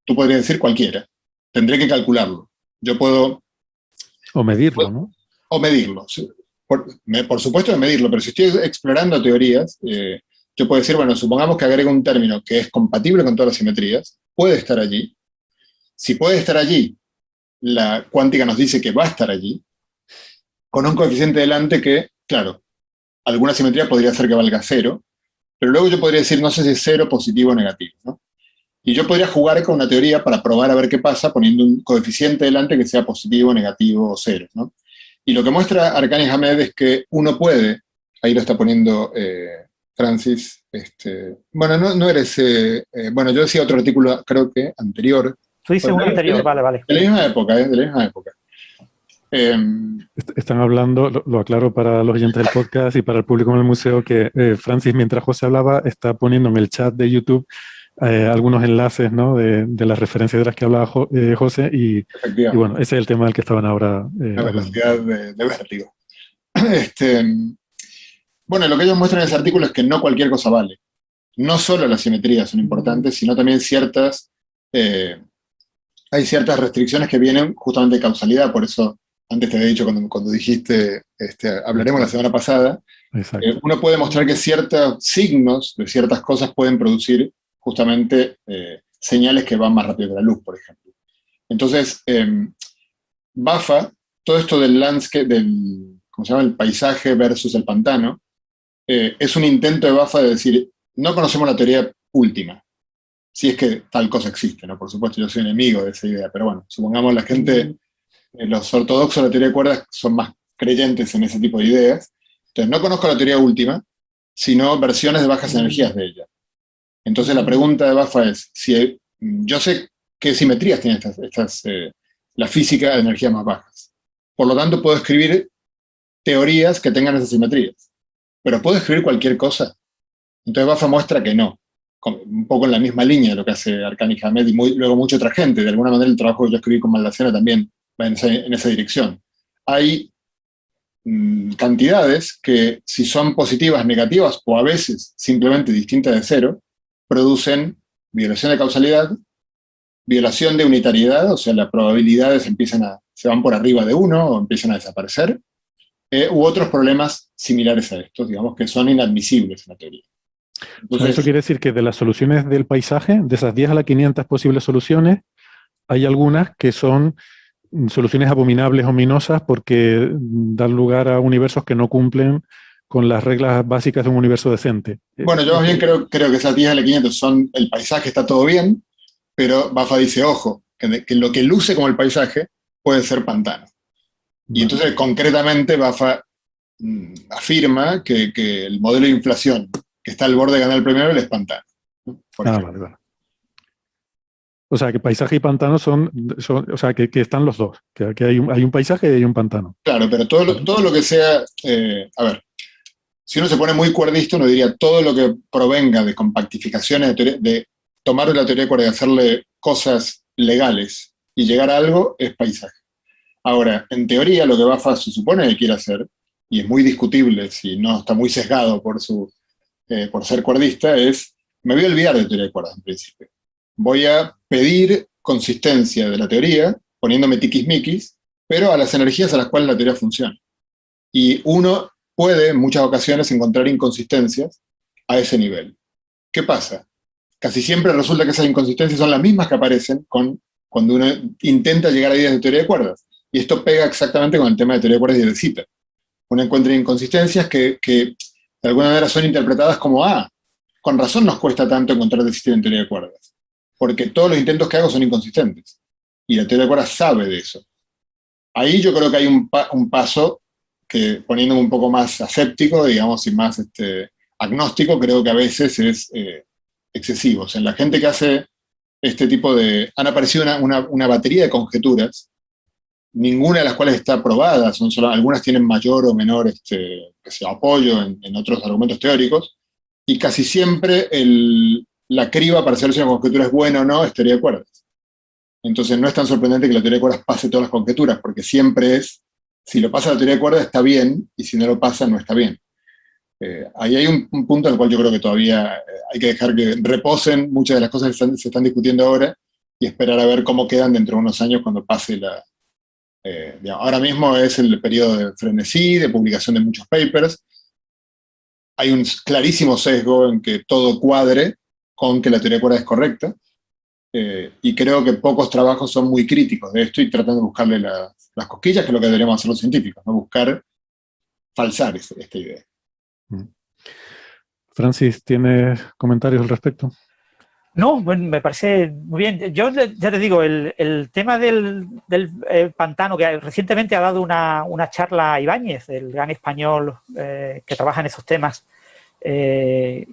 Tú podrías decir cualquiera. Tendré que calcularlo. Yo puedo... O medirlo, ¿no? O medirlo. Por supuesto de medirlo, pero si estoy explorando teorías, yo puedo decir, bueno, supongamos que agrego un término que es compatible con todas las simetrías, puede estar allí. Si puede estar allí, la cuántica nos dice que va a estar allí, con un coeficiente delante que, claro, alguna simetría podría ser que valga 0, pero luego yo podría decir, no sé si es 0, positivo o negativo, ¿no? Y yo podría jugar con una teoría para probar a ver qué pasa poniendo un coeficiente delante que sea positivo, negativo o 0, ¿no? Y lo que muestra Arkani Hamed es que uno puede, ahí lo está poniendo Francis, bueno, no eres, bueno, yo decía otro artículo, creo que anterior. Tú dices un anterior, vale. De la misma época, de la misma época. Están hablando, lo aclaro para los oyentes del podcast y para el público en el museo, que Francis, mientras José hablaba, está poniendo en el chat de YouTube algunos enlaces, ¿no? de las referencias de las que hablaba José, y bueno, ese es el tema del que estaban ahora la velocidad de vértigo. Bueno, lo que ellos muestran en ese artículo es que no cualquier cosa vale. No solo las simetrías son importantes, sino también hay ciertas restricciones que vienen justamente de causalidad. Por eso antes te había dicho cuando dijiste, hablaremos la semana pasada, uno puede mostrar que ciertos signos de ciertas cosas pueden producir justamente señales que van más rápido que la luz, por ejemplo. Entonces, Bafa, todo esto del landscape, ¿cómo se llama? El paisaje versus el pantano, es un intento de Bafa de decir, no conocemos la teoría última, si es que tal cosa existe, ¿no? Por supuesto, yo soy enemigo de esa idea, pero bueno, supongamos la gente, los ortodoxos de la teoría de cuerdas son más creyentes en ese tipo de ideas. Entonces, no conozco la teoría última, sino versiones de bajas energías de ella. Entonces, la pregunta de Bafa es, si yo sé qué simetrías tiene la física de energías más bajas. Por lo tanto, puedo escribir teorías que tengan esas simetrías. Pero ¿puedo escribir cualquier cosa? Entonces, Bafa muestra que no. Un poco en la misma línea de lo que hace Arkani Hamed y luego mucha otra gente. De alguna manera el trabajo que yo escribí con Maldacena también va en esa dirección. Hay cantidades que, si son positivas, negativas o a veces simplemente distintas de cero, producen violación de causalidad, violación de unitariedad, o sea, las probabilidades se van por arriba de 1 o empiezan a desaparecer, u otros problemas similares a estos, digamos, que son inadmisibles en la teoría. Entonces, eso quiere decir que de las soluciones del paisaje, de esas 10 a las 500 posibles soluciones, hay algunas que son soluciones abominables, ominosas, porque dan lugar a universos que no cumplen con las reglas básicas de un universo decente. Bueno, yo más bien creo que esas 10 a las 500 son, el paisaje está todo bien, pero Bafa dice, ojo, que lo que luce como el paisaje puede ser pantano. Y entonces, concretamente, Bafa afirma que el modelo de inflación que está al borde de ganar el premio Nobel es pantano, ¿no? Vale. O sea, que paisaje y pantano o sea, que están los dos, que hay un paisaje y hay un pantano. Claro, pero todo lo que sea, a ver, si uno se pone muy cuerdista, uno diría todo lo que provenga de compactificaciones, de tomar la teoría de cuerdas y hacerle cosas legales y llegar a algo es paisaje. Ahora, en teoría, lo que Bafa se supone que quiere hacer, y es muy discutible si no está muy sesgado por ser cuerdista, es, me voy a olvidar de teoría de cuerdas en principio. Voy a pedir consistencia de la teoría, poniéndome tiquismiquis, pero a las energías a las cuales la teoría funciona. Y uno puede, en muchas ocasiones, encontrar inconsistencias a ese nivel. ¿Qué pasa? Casi siempre resulta que esas inconsistencias son las mismas que aparecen cuando uno intenta llegar a ideas de teoría de cuerdas. Y esto pega exactamente con el tema de teoría de cuerdas y de cita. Uno encuentra inconsistencias que de alguna manera son interpretadas como, con razón nos cuesta tanto encontrar de cita en teoría de cuerdas, porque todos los intentos que hago son inconsistentes. Y la teoría de cuerdas sabe de eso. Ahí yo creo que hay un paso que, poniéndome un poco más aséptico, digamos, y más agnóstico, creo que a veces es excesivo. O sea, la gente que hace este tipo de... Han aparecido una batería de conjeturas, ninguna de las cuales está probada, algunas tienen mayor o menor apoyo en otros argumentos teóricos, y casi siempre la criba para saber si una conjetura es buena o no es teoría de cuerdas. Entonces no es tan sorprendente que la teoría de cuerdas pase todas las conjeturas, porque siempre es, si lo pasa la teoría de cuerdas está bien, y si no lo pasa no está bien. Ahí hay un punto en el cual yo creo que todavía hay que dejar que reposen muchas de las cosas que se están discutiendo ahora, y esperar a ver cómo quedan dentro de unos años cuando pase ahora mismo es el periodo de frenesí, de publicación de muchos papers. Hay un clarísimo sesgo en que todo cuadre con que la teoría de cuerdas es correcta, y creo que pocos trabajos son muy críticos de esto y tratan de buscarle las cosquillas, que es lo que deberíamos hacer los científicos, ¿no? Buscar falsar esta idea. Francis, ¿tienes comentarios al respecto? No, bueno, me parece muy bien. Yo ya te digo, el tema del pantano, que recientemente ha dado una charla a Ibáñez, el gran español que trabaja en esos temas,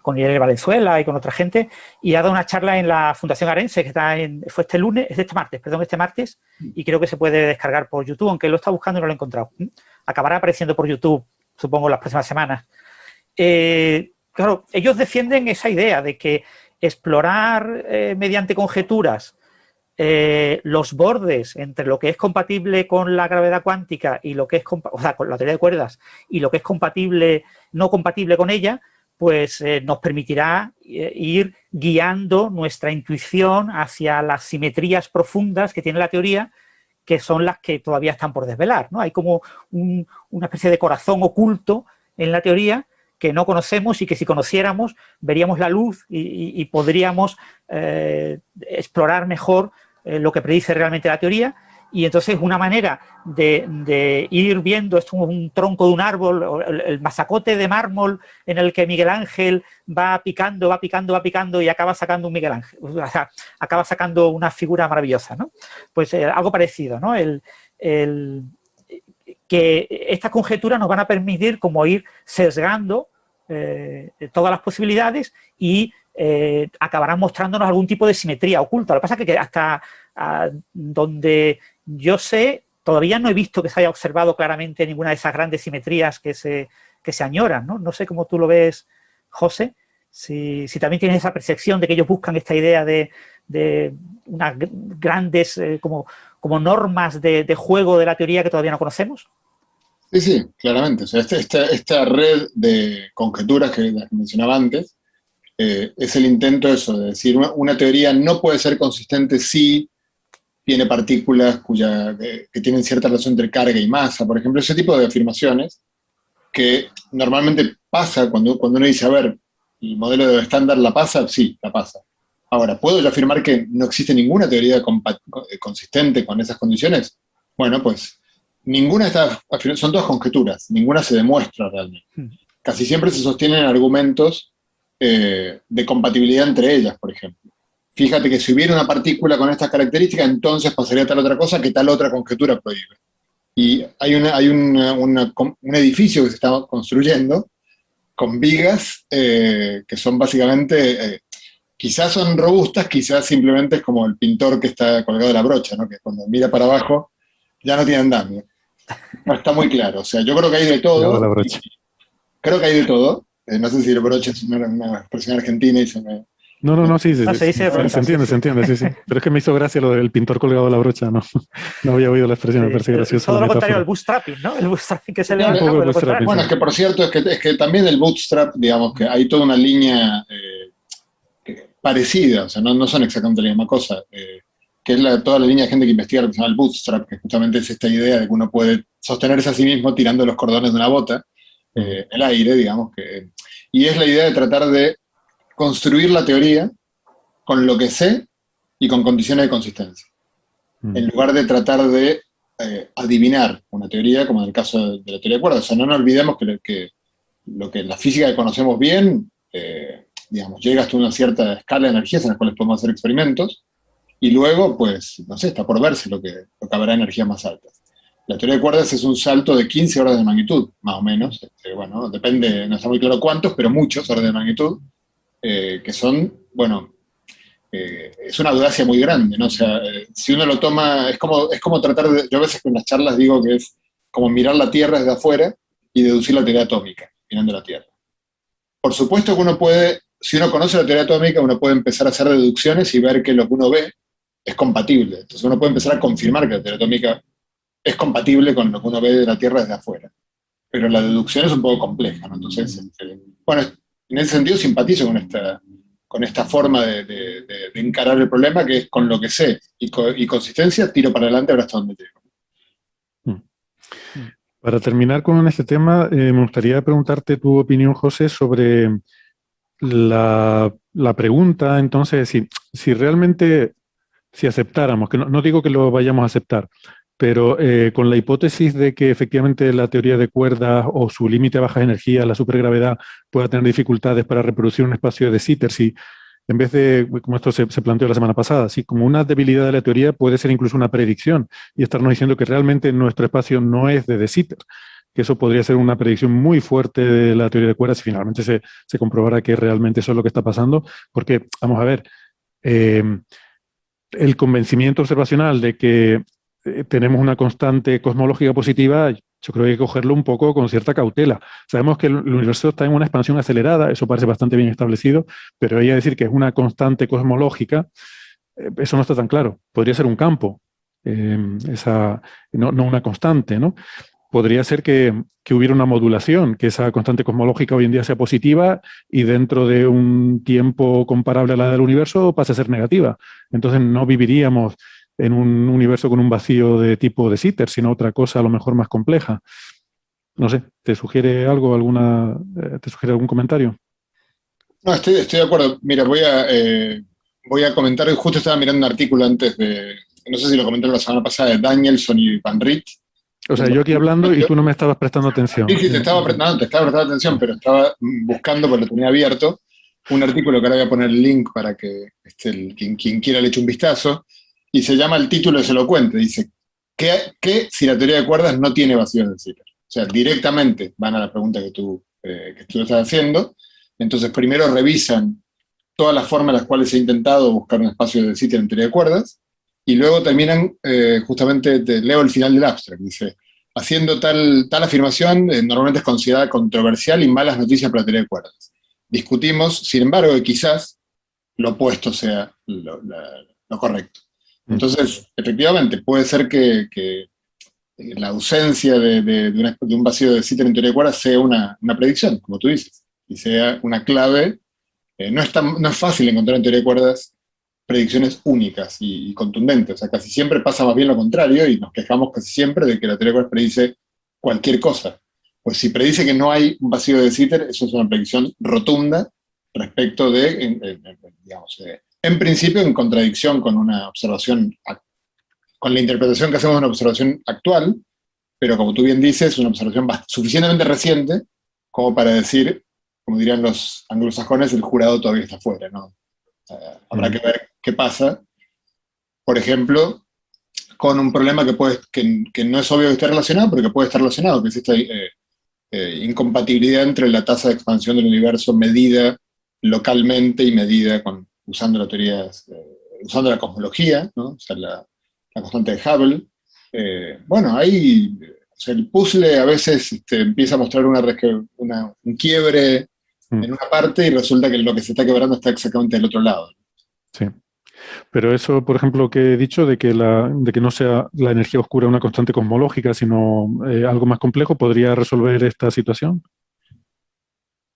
con Irene Valenzuela y con otra gente, y ha dado una charla en la Fundación Arense, que fue este martes, y creo que se puede descargar por YouTube, aunque lo está buscando y no lo he encontrado. Acabará apareciendo por YouTube, supongo, las próximas semanas. Claro, ellos defienden esa idea de que explorar mediante conjeturas los bordes entre lo que es compatible con la gravedad cuántica y lo que es, o sea, con la teoría de cuerdas, y lo que es no compatible con ella, pues nos permitirá ir guiando nuestra intuición hacia las simetrías profundas que tiene la teoría, que son las que todavía están por desvelar, ¿no? Hay como una especie de corazón oculto en la teoría que no conocemos y que si conociéramos veríamos la luz y podríamos explorar mejor lo que predice realmente la teoría. Y entonces una manera de ir viendo, esto es un tronco de un árbol, el masacote de mármol en el que Miguel Ángel va picando y acaba sacando un Miguel Ángel, o sea, acaba sacando una figura maravillosa, ¿no? Pues algo parecido, ¿no? Que estas conjeturas nos van a permitir como ir sesgando todas las posibilidades y acabarán mostrándonos algún tipo de simetría oculta. Lo que pasa es que hasta donde yo sé, todavía no he visto que se haya observado claramente ninguna de esas grandes simetrías que se añoran, ¿no? No sé cómo tú lo ves, José, si también tienes esa percepción de que ellos buscan esta idea de unas grandes como normas de juego de la teoría que todavía no conocemos. Sí, claramente. O sea, esta red de conjeturas que mencionaba antes es el intento de decir, una teoría no puede ser consistente si tiene partículas que tienen cierta relación entre carga y masa, por ejemplo, ese tipo de afirmaciones que normalmente pasa cuando uno dice, a ver, ¿el modelo de estándar la pasa? Sí, la pasa. Ahora, ¿puedo yo afirmar que no existe ninguna teoría consistente con esas condiciones? Bueno, pues ninguna de estas afirmaciones, son todas conjeturas, ninguna se demuestra realmente. Casi siempre se sostienen argumentos de compatibilidad entre ellas, por ejemplo. Fíjate que si hubiera una partícula con estas características, entonces pasaría tal otra cosa que tal otra conjetura prohíbe. y hay un edificio que se está construyendo con vigas que son básicamente, quizás son robustas, quizás simplemente es como el pintor que está colgado de la brocha, ¿no? Que cuando mira para abajo ya no tiene andamio. No está muy claro, o sea, yo creo que hay de Colgado la todo, brocha. creo que hay de todo, no sé si el broche es una expresión argentina y se me... No, sí, No, se dice brocha, se entiende, sí, sí. Pero es que me hizo gracia lo del pintor colgado de la brocha, no, no había oído la expresión, me parece graciosa todo la lo contrario al metáfora. bootstrapping, ¿no? El bootstrapping que se le No, va Un al poco campo, de de lo bootstrapping, contrario. bueno, es que por cierto, es que también el bootstrap, digamos que hay toda una línea parecida, o sea, no son exactamente la misma cosa, que es toda la línea de gente que investiga lo que se llama el bootstrap, que justamente es esta idea de que uno puede sostenerse a sí mismo tirando los cordones de una bota, el aire, digamos, y es la idea de tratar de construir la teoría con lo que sé y con condiciones de consistencia, en lugar de tratar de adivinar una teoría, como en el caso de la teoría de cuerdas. O sea, no nos olvidemos que lo que la física que conocemos bien, digamos, llega hasta una cierta escala de energías en las cuales podemos hacer experimentos, y luego, pues, no sé, está por verse lo que habrá energías más altas. La teoría de cuerdas es un salto de 15 órdenes de magnitud, más o menos. Bueno, depende, no está muy claro cuántos, pero muchos órdenes de magnitud, que son, bueno, es una audacia muy grande, ¿no? O sea, si uno lo toma, es como tratar de, yo a veces en las charlas digo que es como mirar la Tierra desde afuera y deducir la teoría atómica, mirando la Tierra. Por supuesto que uno puede, si uno conoce la teoría atómica, uno puede empezar a hacer deducciones y ver que lo que uno ve es compatible. Entonces uno puede empezar a confirmar que la teoría atómica es compatible con lo que uno ve de la Tierra desde afuera. Pero la deducción es un poco compleja, ¿no? Entonces, bueno, en ese sentido simpatizo con esta forma de encarar el problema, que es con lo que sé y consistencia, tiro para adelante ahora hasta donde llego. Para terminar con este tema, me gustaría preguntarte tu opinión, José, sobre la pregunta, entonces, si realmente, si aceptáramos, que no digo que lo vayamos a aceptar, pero con la hipótesis de que efectivamente la teoría de cuerdas o su límite a baja energía, la supergravedad, pueda tener dificultades para reproducir un espacio de Sitter, si en vez de, como esto se planteó la semana pasada, si como una debilidad de la teoría puede ser incluso una predicción y estarnos diciendo que realmente nuestro espacio no es de Sitter, que eso podría ser una predicción muy fuerte de la teoría de cuerdas si finalmente se comprobara que realmente eso es lo que está pasando, porque, vamos a ver, el convencimiento observacional de que tenemos una constante cosmológica positiva, yo creo que hay que cogerlo un poco con cierta cautela. Sabemos que el universo está en una expansión acelerada, eso parece bastante bien establecido, pero hay que decir que es una constante cosmológica, eso no está tan claro. Podría ser un campo, no una constante, ¿no? Podría ser que hubiera una modulación, que esa constante cosmológica hoy en día sea positiva y dentro de un tiempo comparable a la del universo pase a ser negativa. Entonces no viviríamos en un universo con un vacío de tipo de Sitter, sino otra cosa a lo mejor más compleja. No sé, ¿te sugiere algo, te sugiere algún comentario? No, estoy de acuerdo. Mira, voy a comentar, justo estaba mirando un artículo antes no sé si lo comentaron la semana pasada, de Danielson y Van Riet. O sea, yo aquí hablando y tú no me estabas prestando atención. Sí, te estaba prestando atención, pero estaba buscando, porque lo tenía abierto, un artículo que ahora voy a poner el link para que quien quiera le eche un vistazo, y se llama, el título es elocuente, dice, ¿qué si la teoría de cuerdas no tiene vacíos de Sitter? O sea, directamente van a la pregunta que tú estás haciendo. Entonces, primero revisan todas las formas en las cuales se ha intentado buscar un espacio de Sitter en teoría de cuerdas, y luego terminan, justamente, leo el final del abstract, dice, haciendo tal afirmación, normalmente es considerada controversial y malas noticias para la teoría de cuerdas. Discutimos, sin embargo, que quizás lo opuesto sea lo correcto. Entonces, efectivamente, puede ser que la ausencia de un vacío de Sitter en teoría de cuerdas sea una predicción, como tú dices, y sea una clave. No es fácil encontrar en teoría de cuerdas predicciones únicas y contundentes. O sea, casi siempre pasa más bien lo contrario y nos quejamos casi siempre de que la teoría de cuerdas predice cualquier cosa. Pues si predice que no hay un vacío de Sitter, eso es una predicción rotunda respecto digamos, en principio en contradicción con una observación, con la interpretación que hacemos de una observación actual, pero como tú bien dices, es una observación suficientemente reciente como para decir, como dirían los anglosajones, el jurado todavía está fuera, ¿no? Habrá que ver qué pasa. Por ejemplo, con un problema que no es obvio que esté relacionado, pero que puede estar relacionado, que es esta incompatibilidad entre la tasa de expansión del universo medida localmente y medida usando la teoría, usando la cosmología, ¿no? O sea, la constante de Hubble. Bueno, ahí o sea, el puzzle a veces empieza a mostrar un quiebre en una parte y resulta que lo que se está quebrando está exactamente del otro lado. Sí. Pero eso, por ejemplo, que he dicho, de que no sea la energía oscura una constante cosmológica, sino algo más complejo, ¿podría resolver esta situación?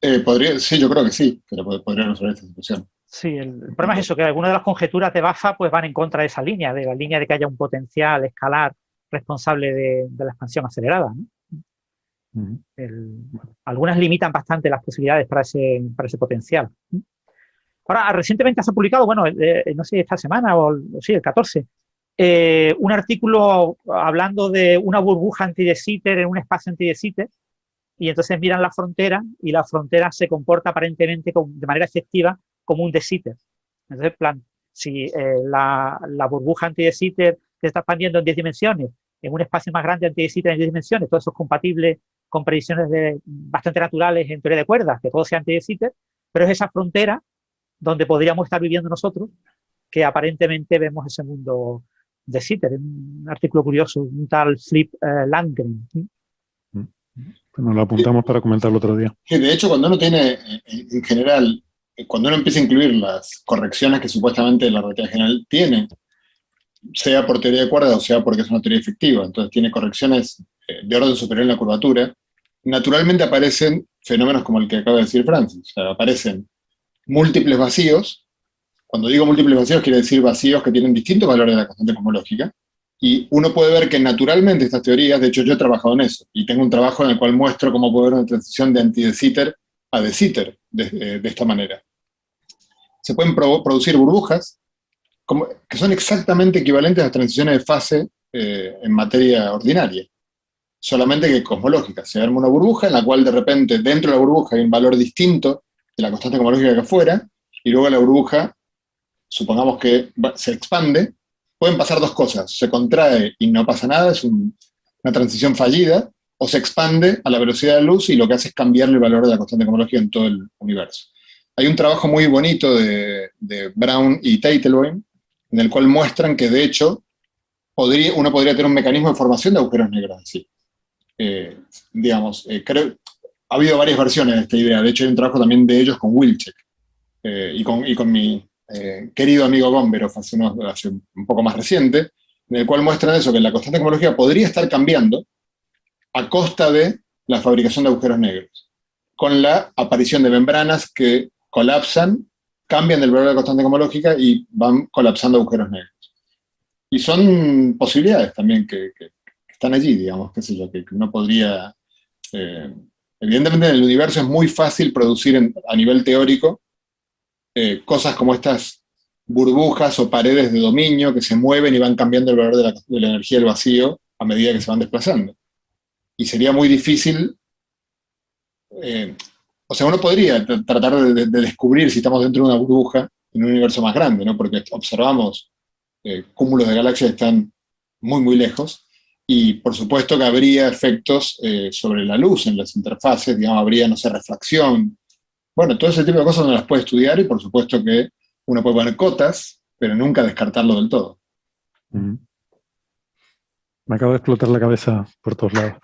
Sí, yo creo que sí, pero podría resolver esta situación. Sí, el problema es eso, que algunas de las conjeturas de Bafa pues van en contra de esa línea, de la línea de que haya un potencial escalar responsable de la expansión acelerada, ¿no? Algunas limitan bastante las posibilidades para ese potencial. Ahora, recientemente se ha publicado, bueno, no sé, esta semana o sí, el 14, un artículo hablando de una burbuja anti-de Sitter en un espacio anti-de Sitter, y entonces miran la frontera y la frontera se comporta aparentemente de manera efectiva como un de Sitter. Entonces, en plan, si la burbuja anti-de Sitter se está expandiendo en 10 dimensiones, en un espacio más grande anti-de Sitter en 10 dimensiones, todo eso es compatible con predicciones bastante naturales en teoría de cuerdas, que todo sea anti-de Sitter, pero es esa frontera donde podríamos estar viviendo nosotros, que aparentemente vemos ese mundo de Sitter. Un artículo curioso, un tal Flip Landgren. Bueno, lo apuntamos para comentarlo otro día. Que de hecho, cuando uno tiene, en general, cuando uno empieza a incluir las correcciones que supuestamente la relatividad general tiene, sea por teoría de cuerdas o sea porque es una teoría efectiva, entonces tiene correcciones de orden superior en la curvatura, naturalmente aparecen fenómenos como el que acaba de decir Francis. O sea, aparecen múltiples vacíos. Cuando digo múltiples vacíos, quiere decir vacíos que tienen distintos valores de la constante cosmológica. Y uno puede ver que naturalmente estas teorías, de hecho yo he trabajado en eso, y tengo un trabajo en el cual muestro cómo puede haber una transición de anti-de Sitter a de Sitter de esta manera. Se pueden producir burbujas que son exactamente equivalentes a las transiciones de fase en materia ordinaria, solamente que cosmológica. Se arma una burbuja en la cual de repente dentro de la burbuja hay un valor distinto de la constante cosmológica que afuera, y luego la burbuja, supongamos que se expande, pueden pasar dos cosas: se contrae y no pasa nada, es una transición fallida, o se expande a la velocidad de la luz y lo que hace es cambiarle el valor de la constante cosmológica en todo el universo. Hay un trabajo muy bonito de Brown y Teitelbaum, en el cual muestran que de hecho uno podría tener un mecanismo de formación de agujeros negros así. Ha habido varias versiones de esta idea. De hecho, hay un trabajo también de ellos con Wilczek y con mi querido amigo Gomberov hace un poco más reciente, en el cual muestran eso, que la constante cosmológica podría estar cambiando a costa de la fabricación de agujeros negros, con la aparición de membranas que colapsan, cambian el valor de la constante cosmológica y van colapsando agujeros negros. Y son posibilidades también que están allí, digamos, qué sé yo, que uno podría... evidentemente en el universo es muy fácil producir a nivel teórico cosas como estas burbujas o paredes de dominio que se mueven y van cambiando el valor de la energía del vacío a medida que se van desplazando. Y sería muy difícil... o sea, uno podría tratar de descubrir si estamos dentro de una burbuja en un universo más grande, ¿no? Porque observamos cúmulos de galaxias que están muy, muy lejos, y por supuesto que habría efectos sobre la luz en las interfaces, digamos, habría, no sé, refracción. Bueno, todo ese tipo de cosas uno las puede estudiar y por supuesto que uno puede poner cotas, pero nunca descartarlo del todo. Me acaba de explotar la cabeza por todos lados.